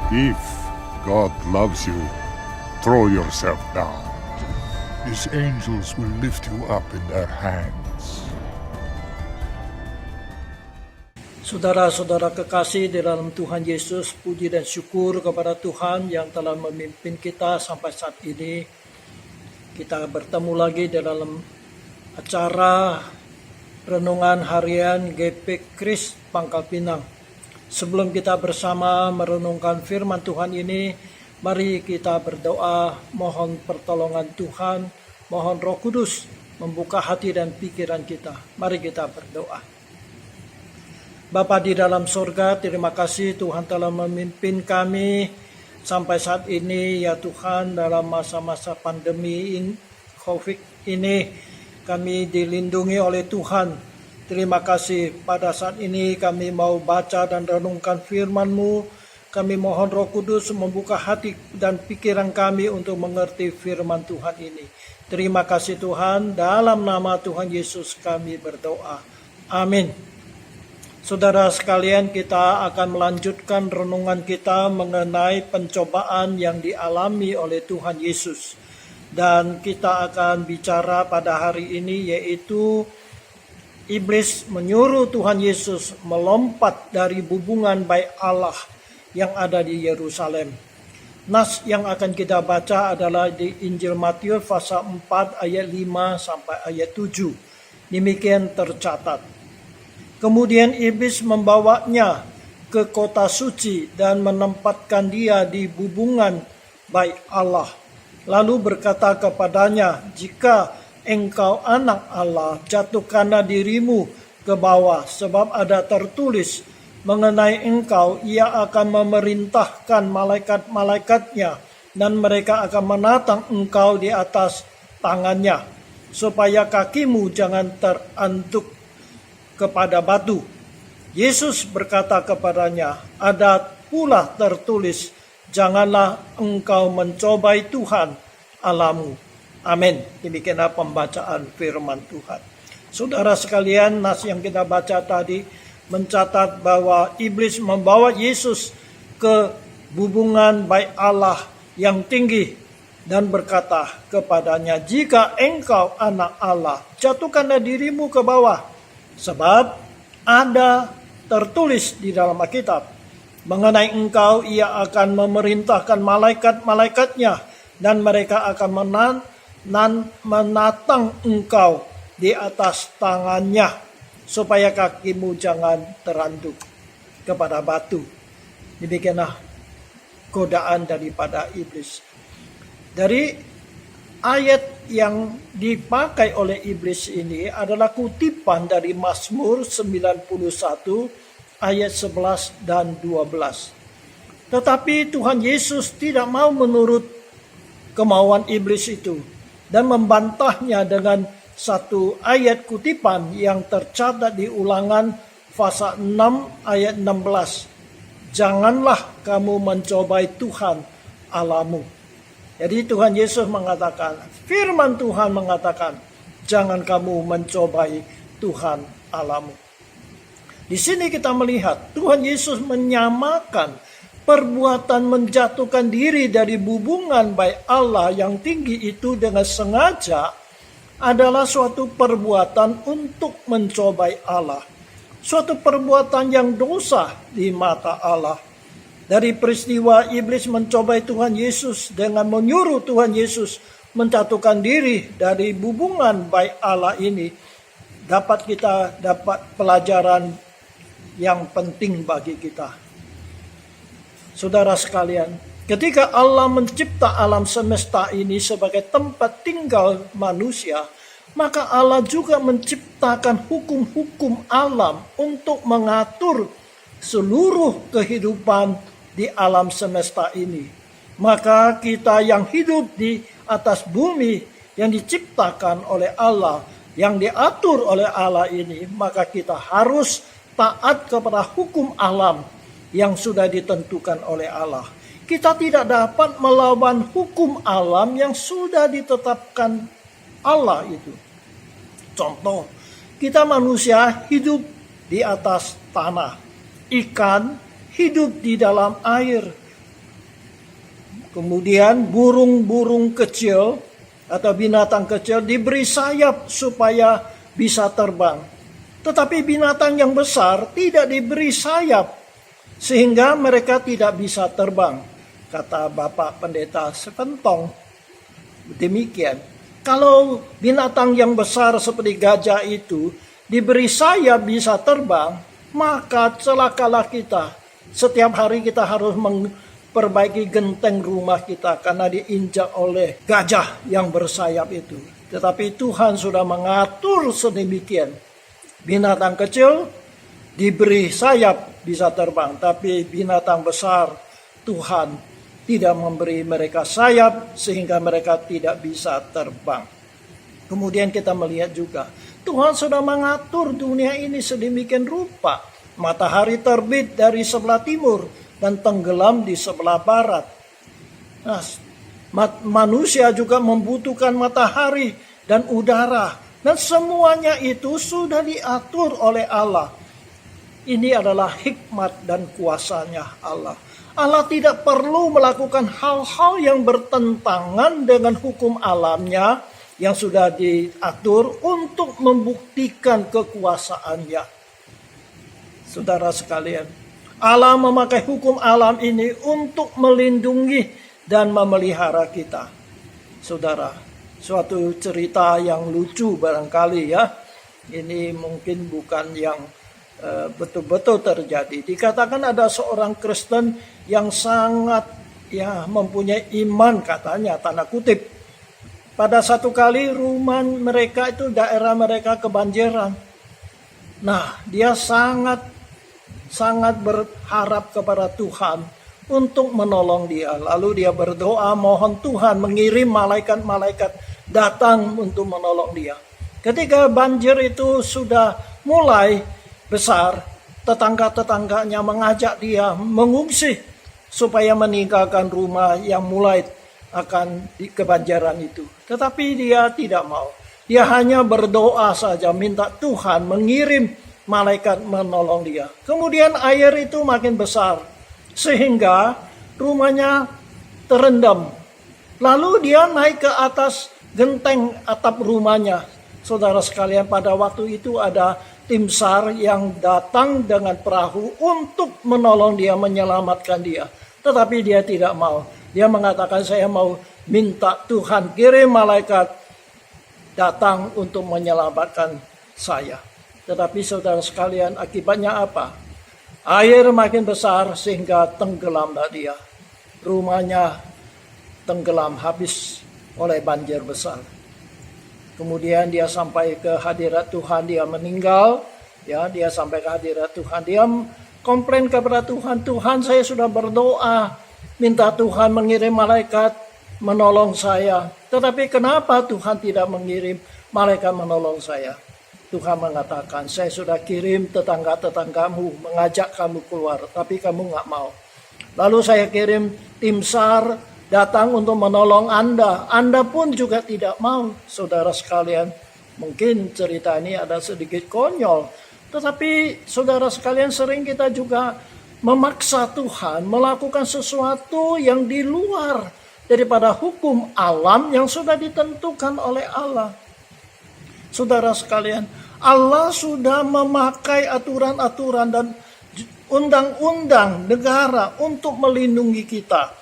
If God loves you, throw yourself down. His angels will lift you up in their hands. Saudara-saudara kekasih di dalam Tuhan Yesus, puji dan syukur kepada Tuhan yang telah memimpin kita sampai saat ini. Kita bertemu lagi di dalam acara renungan harian GP Kris Pangkal Pinang. Sebelum kita bersama merenungkan firman Tuhan ini, mari kita berdoa, mohon pertolongan Tuhan, mohon Roh Kudus membuka hati dan pikiran kita. Mari kita berdoa. Bapa di dalam surga, terima kasih Tuhan telah memimpin kami sampai saat ini ya Tuhan, dalam masa-masa pandemi COVID ini kami dilindungi oleh Tuhan. Terima kasih pada saat ini kami mau baca dan renungkan firman-Mu. Kami mohon Roh Kudus membuka hati dan pikiran kami untuk mengerti firman Tuhan ini. Terima kasih Tuhan, dalam nama Tuhan Yesus kami berdoa. Amin. Saudara sekalian, kita akan melanjutkan renungan kita mengenai pencobaan yang dialami oleh Tuhan Yesus. Dan kita akan bicara pada hari ini yaitu iblis menyuruh Tuhan Yesus melompat dari bubungan bait Allah yang ada di Yerusalem. Nas yang akan kita baca adalah di Injil Matius pasal 4 ayat 5 sampai ayat 7. Demikian tercatat. Kemudian iblis membawanya ke kota suci dan menempatkan dia di bubungan bait Allah. Lalu berkata kepadanya, "Jika engkau anak Allah, jatuhkanlah dirimu ke bawah, sebab ada tertulis mengenai engkau, ia akan memerintahkan malaikat-malaikatnya, dan mereka akan menatang engkau di atas tangannya, supaya kakimu jangan terantuk kepada batu." Yesus berkata kepadanya, "Ada pula tertulis, janganlah engkau mencobai Tuhan Allahmu." Amin. Demikianlah pembacaan firman Tuhan. Saudara sekalian, nas yang kita baca tadi mencatat bahwa iblis membawa Yesus ke bubungan bait Allah yang tinggi dan berkata kepadanya, "Jika engkau anak Allah, jatuhkanlah dirimu ke bawah. Sebab ada tertulis di dalam Alkitab, mengenai engkau ia akan memerintahkan malaikat-malaikatnya, dan mereka akan menatang engkau di atas tangannya, supaya kakimu jangan teranduk kepada batu." Demikianlah godaan daripada iblis. Dari ayat yang dipakai oleh iblis ini adalah kutipan dari Mazmur 91 ayat 11 dan 12. Tetapi Tuhan Yesus tidak mau menurut kemauan iblis itu dan membantahnya dengan satu ayat kutipan yang tercatat di Ulangan pasal 6 ayat 16. "Janganlah kamu mencobai Tuhan Allahmu." Jadi Tuhan Yesus mengatakan, firman Tuhan mengatakan, jangan kamu mencobai Tuhan Allahmu. Di sini kita melihat Tuhan Yesus menyamakan perbuatan menjatuhkan diri dari bubungan bait Allah yang tinggi itu dengan sengaja adalah suatu perbuatan untuk mencobai Allah. Suatu perbuatan yang dosa di mata Allah. Dari peristiwa iblis mencobai Tuhan Yesus dengan menyuruh Tuhan Yesus menjatuhkan diri dari bubungan bait Allah ini, kita dapat pelajaran yang penting bagi kita. Saudara sekalian, ketika Allah mencipta alam semesta ini sebagai tempat tinggal manusia, maka Allah juga menciptakan hukum-hukum alam untuk mengatur seluruh kehidupan di alam semesta ini. Maka kita yang hidup di atas bumi yang diciptakan oleh Allah, yang diatur oleh Allah ini, maka kita harus taat kepada hukum alam yang sudah ditentukan oleh Allah. Kita tidak dapat melawan hukum alam yang sudah ditetapkan Allah itu. Contoh, kita manusia hidup di atas tanah, ikan hidup di dalam air, Kemudian burung-burung kecil atau binatang kecil diberi sayap supaya bisa terbang. Tetapi binatang yang besar tidak diberi sayap sehingga mereka tidak bisa terbang. Kata Bapak Pendeta Sepentong. Demikian. Kalau binatang yang besar seperti gajah itu diberi sayap bisa terbang, maka celakalah kita. Setiap hari kita harus memperbaiki genteng rumah kita karena diinjak oleh gajah yang bersayap itu. Tetapi Tuhan sudah mengatur sedemikian. Binatang kecil diberi sayap bisa terbang, tapi binatang besar Tuhan tidak memberi mereka sayap sehingga mereka tidak bisa terbang. Kemudian kita melihat juga Tuhan sudah mengatur dunia ini sedemikian rupa. Matahari terbit dari sebelah timur dan tenggelam di sebelah barat. Nah, manusia juga membutuhkan matahari dan udara. Dan semuanya itu sudah diatur oleh Allah. Ini adalah hikmat dan kuasanya Allah. Allah tidak perlu melakukan hal-hal yang bertentangan dengan hukum alamnya yang sudah diatur untuk membuktikan kekuasaannya. Saudara sekalian, Allah memakai hukum alam ini untuk melindungi dan memelihara kita. Saudara, suatu cerita yang lucu barangkali ya. Ini mungkin bukan yang betul-betul terjadi. Dikatakan ada seorang Kristen yang sangat mempunyai iman katanya, tanda kutip. Pada satu kali rumah mereka itu, daerah mereka kebanjiran. Nah, dia sangat berharap kepada Tuhan untuk menolong dia. Lalu dia berdoa mohon Tuhan mengirim malaikat-malaikat datang untuk menolong dia. Ketika banjir itu sudah mulai besar, tetangga-tetangganya mengajak dia mengungsi supaya meninggalkan rumah yang mulai akan di kebanjiran itu. Tetapi dia tidak mau. Dia hanya berdoa saja, minta Tuhan mengirim malaikat menolong dia. Kemudian air itu makin besar sehingga rumahnya terendam. Lalu dia naik ke atas genteng atap rumahnya. Saudara sekalian, pada waktu itu ada tim SAR yang datang dengan perahu untuk menolong dia, menyelamatkan dia. Tetapi dia tidak mau. Dia mengatakan, saya mau minta Tuhan kirim malaikat datang untuk menyelamatkan saya. Tetapi saudara sekalian, akibatnya apa? Air makin besar sehingga tenggelamlah dia. Rumahnya tenggelam habis oleh banjir besar. Kemudian dia sampai ke hadirat Tuhan, dia meninggal. Dia sampai ke hadirat Tuhan. Dia komplain kepada Tuhan, Tuhan saya sudah berdoa, minta Tuhan mengirim malaikat menolong saya. Tetapi kenapa Tuhan tidak mengirim malaikat menolong saya? Tuhan mengatakan, saya sudah kirim tetangga-tetanggamu mengajak kamu keluar, tapi kamu nggak mau. Lalu saya kirim tim SAR datang untuk menolong Anda. Anda pun juga tidak mau. Saudara sekalian, mungkin cerita ini ada sedikit konyol. Tetapi saudara sekalian, sering kita juga memaksa Tuhan melakukan sesuatu yang di luar daripada hukum alam yang sudah ditentukan oleh Allah. Saudara sekalian, Allah sudah memakai aturan-aturan dan undang-undang negara untuk melindungi kita.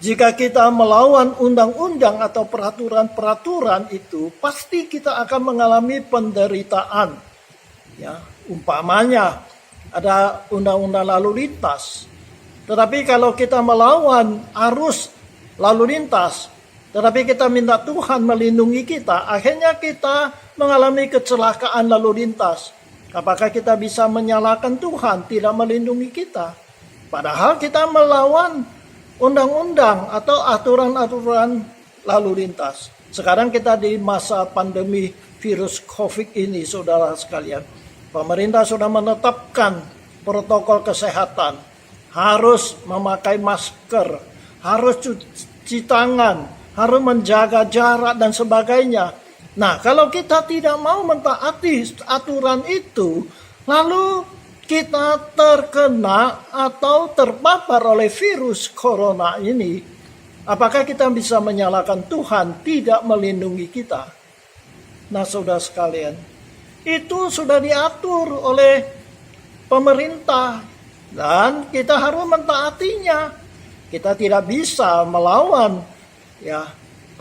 Jika kita melawan undang-undang atau peraturan-peraturan itu, pasti kita akan mengalami penderitaan. Ya, umpamanya ada undang-undang lalu lintas. Tetapi kalau kita melawan arus lalu lintas, tetapi kita minta Tuhan melindungi kita, akhirnya kita mengalami kecelakaan lalu lintas. Apakah kita bisa menyalahkan Tuhan tidak melindungi kita? Padahal kita melawan undang-undang atau aturan-aturan lalu lintas. Sekarang kita di masa pandemi virus COVID ini, saudara sekalian. Pemerintah sudah menetapkan protokol kesehatan. Harus memakai masker, harus cuci tangan, harus menjaga jarak dan sebagainya. Nah, kalau kita tidak mau mentaati aturan itu, lalu kita terkena atau terpapar oleh virus corona ini, Apakah kita bisa menyalahkan Tuhan tidak melindungi kita? Nah, saudara sekalian, itu sudah diatur oleh pemerintah dan kita harus mentaatinya. Kita tidak bisa melawan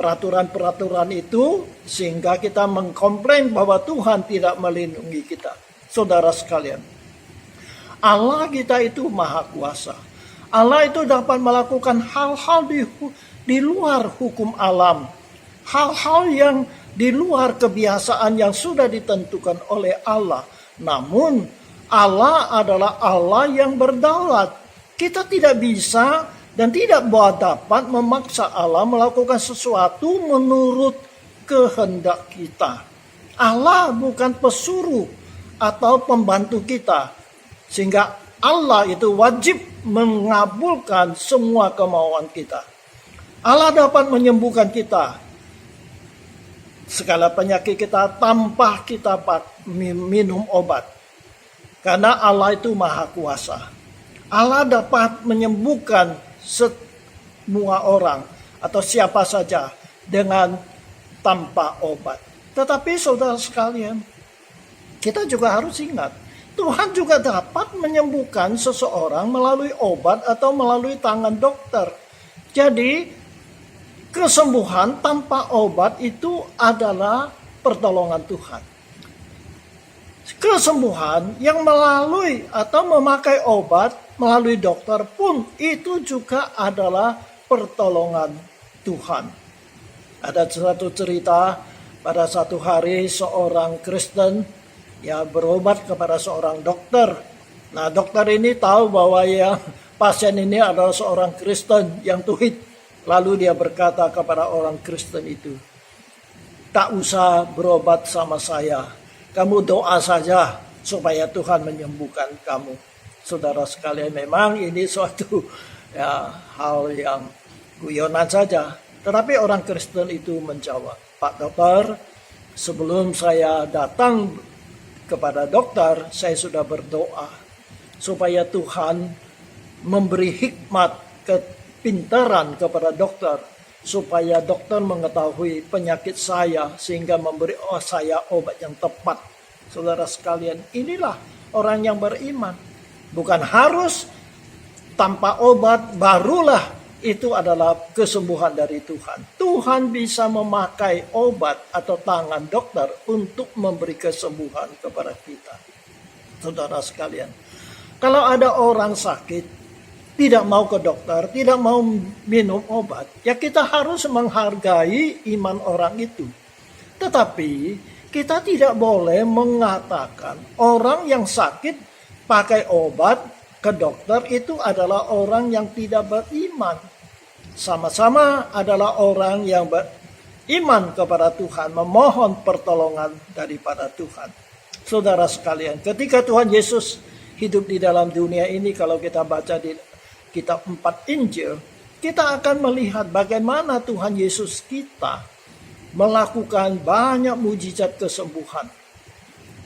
peraturan-peraturan itu sehingga kita mengkomplain bahwa Tuhan tidak melindungi kita. Saudara sekalian, Allah kita itu maha kuasa. Allah itu dapat melakukan hal-hal di luar hukum alam. Hal-hal yang di luar kebiasaan yang sudah ditentukan oleh Allah. Namun Allah adalah Allah yang berdaulat. Kita tidak bisa dan tidak dapat memaksa Allah melakukan sesuatu menurut kehendak kita. Allah bukan pesuruh atau pembantu kita. Sehingga Allah itu wajib mengabulkan semua kemauan kita. Allah dapat menyembuhkan kita segala penyakit kita tanpa kita minum obat. Karena Allah itu maha kuasa. Allah dapat menyembuhkan semua orang atau siapa saja dengan tanpa obat. Tetapi saudara sekalian, kita juga harus ingat, Tuhan juga dapat menyembuhkan seseorang melalui obat atau melalui tangan dokter. Jadi, kesembuhan tanpa obat itu adalah pertolongan Tuhan. Kesembuhan yang melalui atau memakai obat melalui dokter pun itu juga adalah pertolongan Tuhan. Ada satu cerita pada satu hari seorang Kristen berobat kepada seorang dokter. Nah, dokter ini tahu bahwa pasien ini adalah seorang Kristen yang tauhid. Lalu dia berkata kepada orang Kristen itu, "Tak usah berobat sama saya. Kamu doa saja supaya Tuhan menyembuhkan kamu." Saudara sekalian, memang ini suatu hal yang guyonan saja. Tetapi orang Kristen itu menjawab, "Pak dokter, sebelum saya datang kepada dokter, saya sudah berdoa supaya Tuhan memberi hikmat kepintaran kepada dokter supaya dokter mengetahui penyakit saya sehingga memberi saya obat yang tepat." Saudara sekalian, inilah orang yang beriman. Bukan harus tanpa obat barulah itu adalah kesembuhan dari Tuhan. Tuhan bisa memakai obat atau tangan dokter untuk memberi kesembuhan kepada kita. Saudara sekalian, kalau ada orang sakit, tidak mau ke dokter, tidak mau minum obat, kita harus menghargai iman orang itu. Tetapi kita tidak boleh mengatakan orang yang sakit pakai obat ke dokter itu adalah orang yang tidak beriman. Sama-sama adalah orang yang beriman kepada Tuhan, memohon pertolongan daripada Tuhan. Saudara sekalian, ketika Tuhan Yesus hidup di dalam dunia ini, kalau kita baca di kitab 4 Injil, kita akan melihat bagaimana Tuhan Yesus kita melakukan banyak mujizat kesembuhan.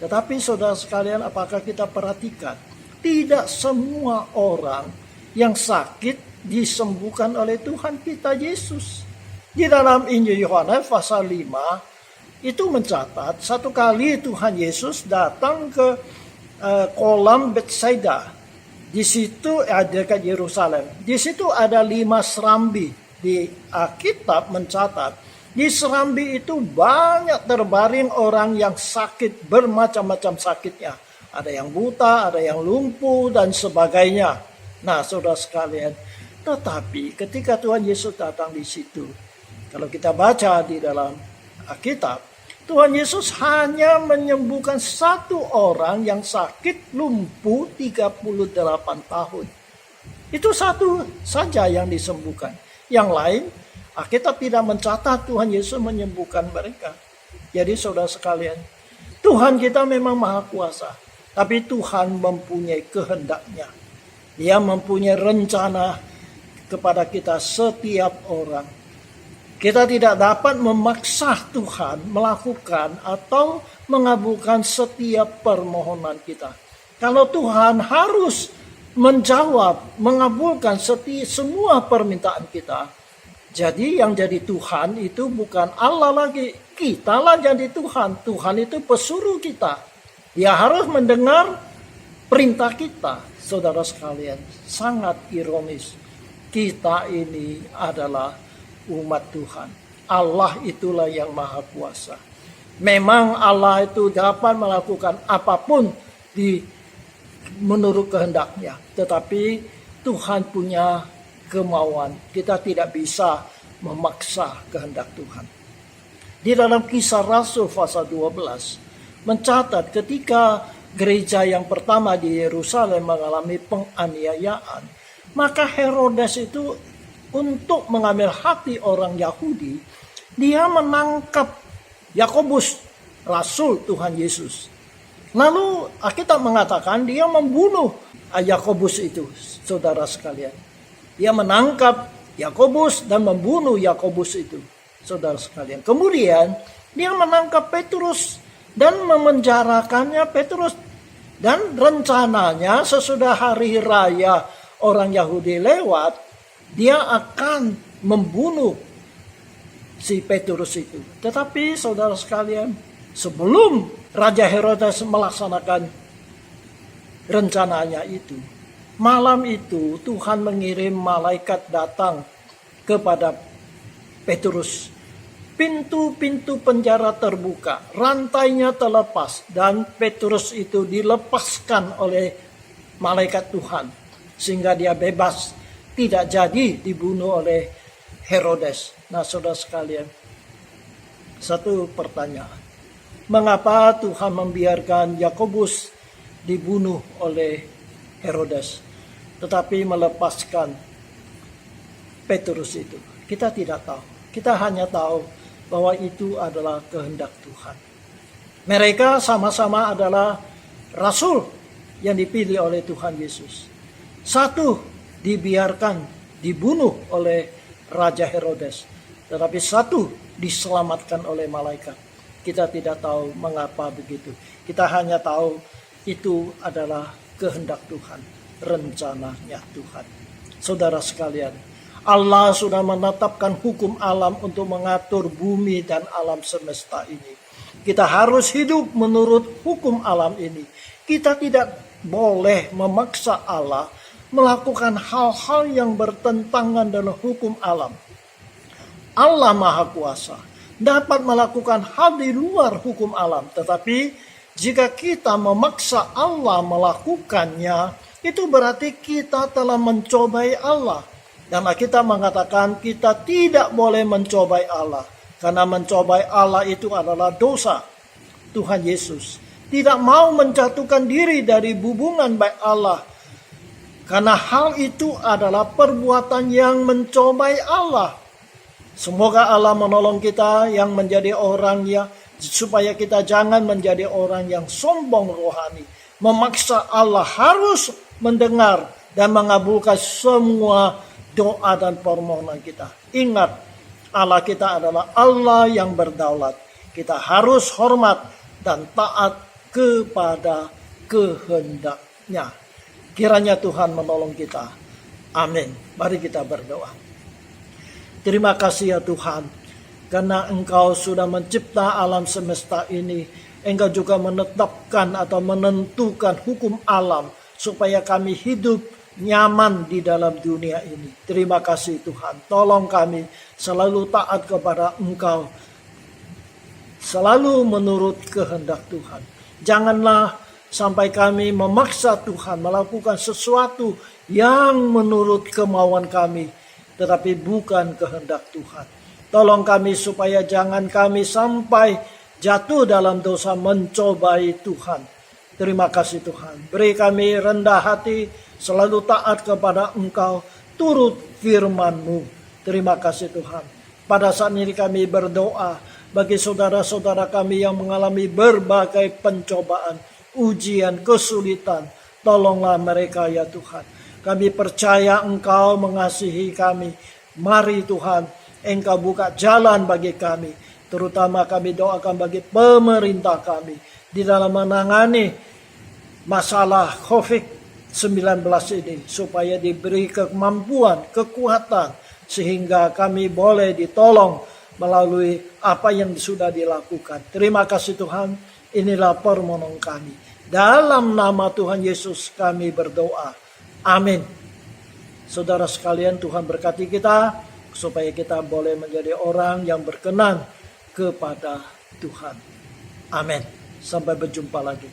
Tetapi saudara sekalian, apakah kita perhatikan? Tidak semua orang yang sakit disembuhkan oleh Tuhan kita Yesus. Di dalam Injil Yohanes pasal 5 itu mencatat satu kali Tuhan Yesus datang ke kolam Betsaida. Di situ dekat Yerusalem. Di situ ada 5 serambi. Di Alkitab mencatat di serambi itu banyak terbaring orang yang sakit, bermacam-macam sakitnya. Ada yang buta, ada yang lumpuh, dan sebagainya. Nah, saudara sekalian, tetapi ketika Tuhan Yesus datang di situ, kalau kita baca di dalam Alkitab, Tuhan Yesus hanya menyembuhkan satu orang yang sakit lumpuh 38 tahun. Itu satu saja yang disembuhkan. Yang lain, Alkitab tidak mencatat Tuhan Yesus menyembuhkan mereka. Jadi saudara sekalian, Tuhan kita memang maha kuasa. Tapi Tuhan mempunyai kehendaknya. Dia mempunyai rencana kepada kita setiap orang. Kita tidak dapat memaksa Tuhan melakukan atau mengabulkan setiap permohonan kita. Kalau Tuhan harus menjawab, mengabulkan semua permintaan kita, Jadi yang jadi Tuhan itu bukan Allah lagi. Kita lah jadi Tuhan. Tuhan itu pesuruh kita. Dia harus mendengar perintah kita. Saudara sekalian, sangat ironis. Kita ini adalah umat Tuhan. Allah itulah yang maha kuasa. Memang Allah itu dapat melakukan apapun menurut kehendaknya. Tetapi Tuhan punya kemauan. Kita tidak bisa memaksa kehendak Tuhan. Di dalam Kisah Rasul pasal 12 mencatat ketika gereja yang pertama di Yerusalem mengalami penganiayaan, maka Herodes itu untuk mengambil hati orang Yahudi, dia menangkap Yakobus, Rasul Tuhan Yesus. Lalu Alkitab mengatakan dia membunuh Yakobus itu, saudara sekalian. Dia menangkap Yakobus dan membunuh Yakobus itu, saudara sekalian. Kemudian dia menangkap Petrus dan memenjarakannya Petrus. Dan rencananya sesudah hari raya orang Yahudi lewat, dia akan membunuh si Petrus itu. Tetapi saudara sekalian, sebelum Raja Herodes melaksanakan rencananya itu, malam itu Tuhan mengirim malaikat datang kepada Petrus. Pintu-pintu penjara terbuka, rantainya terlepas, dan Petrus itu dilepaskan oleh malaikat Tuhan. Sehingga dia bebas, tidak jadi dibunuh oleh Herodes. Nah saudara sekalian, satu pertanyaan. Mengapa Tuhan membiarkan Yakobus dibunuh oleh Herodes, tetapi melepaskan Petrus itu? Kita tidak tahu. Kita hanya tahu bahwa itu adalah kehendak Tuhan. Mereka sama-sama adalah rasul yang dipilih oleh Tuhan Yesus. Satu dibiarkan dibunuh oleh Raja Herodes, tetapi satu diselamatkan oleh malaikat. Kita tidak tahu mengapa begitu. Kita hanya tahu itu adalah kehendak Tuhan, rencananya Tuhan. Saudara sekalian, Allah sudah menetapkan hukum alam untuk mengatur bumi dan alam semesta ini. Kita harus hidup menurut hukum alam ini. Kita tidak boleh memaksa Allah melakukan hal-hal yang bertentangan dengan hukum alam. Allah Maha Kuasa dapat melakukan hal di luar hukum alam. Tetapi jika kita memaksa Allah melakukannya, itu berarti kita telah mencobai Allah. Dan kita mengatakan kita tidak boleh mencobai Allah. Karena mencobai Allah itu adalah dosa. Tuhan Yesus tidak mau menjatuhkan diri dari hubungan baik Allah. Karena hal itu adalah perbuatan yang mencobai Allah. Semoga Allah menolong kita yang menjadi orang yang, supaya kita jangan menjadi orang yang sombong rohani. Memaksa Allah harus mendengar dan mengabulkan semua doa dan permohonan kita. Ingat, Allah kita adalah Allah yang berdaulat. Kita harus hormat dan taat kepada kehendaknya. Kiranya Tuhan menolong kita. Amin. Mari kita berdoa. Terima kasih ya Tuhan, karena Engkau sudah mencipta alam semesta ini. Engkau juga menetapkan atau menentukan hukum alam supaya kami hidup nyaman di dalam dunia ini. Terima kasih Tuhan. Tolong kami selalu taat kepada Engkau. Selalu menurut kehendak Tuhan. Janganlah sampai kami memaksa Tuhan melakukan sesuatu yang menurut kemauan kami, tetapi bukan kehendak Tuhan. Tolong kami supaya jangan kami sampai jatuh dalam dosa mencobai Tuhan. Terima kasih Tuhan. Beri kami rendah hati, selalu taat kepada Engkau, turut firman-Mu. Terima kasih Tuhan. Pada saat ini kami berdoa bagi saudara-saudara kami yang mengalami berbagai pencobaan, ujian, kesulitan. Tolonglah mereka ya Tuhan. Kami percaya Engkau mengasihi kami. Mari Tuhan, Engkau buka jalan bagi kami. Terutama kami doakan bagi pemerintah kami di dalam menangani masalah COVID-19 ini, supaya diberi kemampuan, kekuatan, sehingga kami boleh ditolong melalui apa yang sudah dilakukan. Terima kasih Tuhan, inilah permohonan kami. Dalam nama Tuhan Yesus kami berdoa. Amin. Saudara sekalian, Tuhan berkati kita supaya kita boleh menjadi orang yang berkenan kepada Tuhan. Amin. Sampai berjumpa lagi.